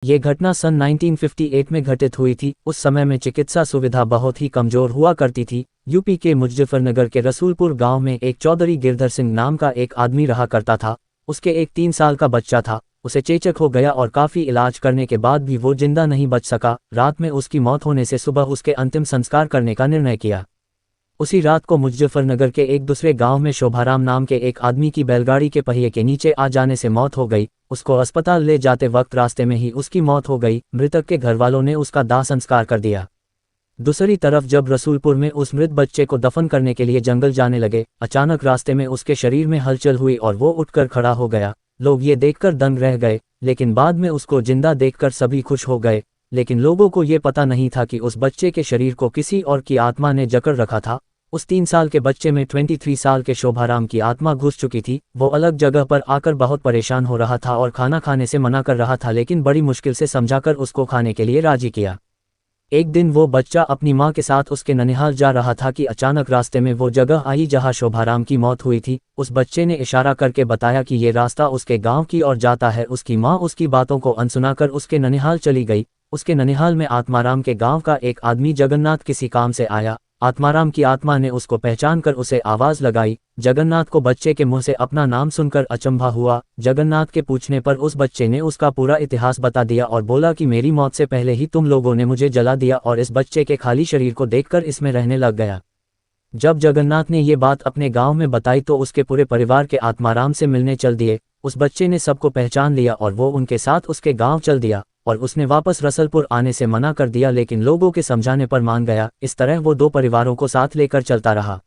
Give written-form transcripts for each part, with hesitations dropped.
ये घटना सन 1958 में घटित हुई थी। उस समय में चिकित्सा सुविधा बहुत ही कमजोर हुआ करती थी। यूपी के मुजफ्फरनगर के रसूलपुर गांव में एक चौधरी गिरधर सिंह नाम का एक आदमी रहा करता था। उसके एक 3 साल का बच्चा था। उसे चेचक हो गया और काफ़ी इलाज करने के बाद भी वो जिंदा नहीं बच सका। रात में उसकी मौत होने से सुबह उसके अंतिम संस्कार करने का निर्णय किया। उसी रात को मुजफ्फरनगर के एक दूसरे गांव में शोभाराम नाम के एक आदमी की बैलगाड़ी के पहिए के नीचे आ जाने से मौत हो गई। उसको अस्पताल ले जाते वक्त रास्ते में ही उसकी मौत हो गई। मृतक के घरवालों ने उसका दाह संस्कार कर दिया। दूसरी तरफ जब रसूलपुर में उस मृत बच्चे को दफन करने के लिए जंगल जाने लगे, अचानक रास्ते में उसके शरीर में हलचल हुई और वो उठकर खड़ा हो गया। लोग ये देखकर दंग रह गए, लेकिन बाद में उसको जिंदा देखकर सभी खुश हो गए। लेकिन लोगों को ये पता नहीं था कि उस बच्चे के शरीर को किसी और की आत्मा ने जकड़ रखा था। उस 3 साल के बच्चे में 23 साल के शोभाराम की आत्मा घुस चुकी थी। वो अलग जगह पर आकर बहुत परेशान हो रहा था और खाना खाने से मना कर रहा था, लेकिन बड़ी मुश्किल से समझाकर उसको खाने के लिए राजी किया। एक दिन वो बच्चा अपनी माँ के साथ उसके ननिहाल जा रहा था कि अचानक रास्ते में वो जगह आई जहाँ शोभाराम की मौत हुई थी। उस बच्चे ने इशारा करके बताया कि ये रास्ता उसके गांव की ओर जाता है। उसकी माँ उसकी बातों को अनसुना कर उसके ननिहाल चली गई। उसके ननिहाल में आत्माराम के गांव का एक आदमी जगन्नाथ किसी काम से आया। आत्माराम की आत्मा ने उसको पहचान कर उसे आवाज लगाई। जगन्नाथ को बच्चे के मुंह से अपना नाम सुनकर अचंभा हुआ। जगन्नाथ के पूछने पर उस बच्चे ने उसका पूरा इतिहास बता दिया और बोला कि मेरी मौत से पहले ही तुम लोगों ने मुझे जला दिया और इस बच्चे के खाली शरीर को देखकर इसमें रहने लग गया। जब जगन्नाथ ने ये बात अपने गांव में बताई तो उसके पूरे परिवार के आत्माराम से मिलने चल दिए। उस बच्चे ने सबको पहचान लिया और वो उनके साथ उसके गांव चल दिया और उसने वापस रसलपुर आने से मना कर दिया, लेकिन लोगों के समझाने पर मान गया। इस तरह वो 2 परिवारों को साथ लेकर चलता रहा।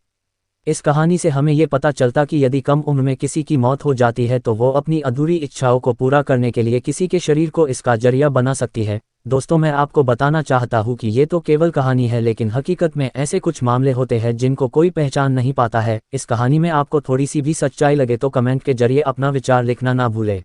इस कहानी से हमें ये पता चलता कि यदि कम उम्र में किसी की मौत हो जाती है तो वो अपनी अधूरी इच्छाओं को पूरा करने के लिए किसी के शरीर को इसका जरिया बना सकती है। दोस्तों, मैं आपको बताना चाहता हूँ कि ये तो केवल कहानी है, लेकिन हकीकत में ऐसे कुछ मामले होते हैं जिनको कोई पहचान नहीं पाता है। इस कहानी में आपको थोड़ी सी भी सच्चाई लगे तो कमेंट के जरिए अपना विचार लिखना ना भूले।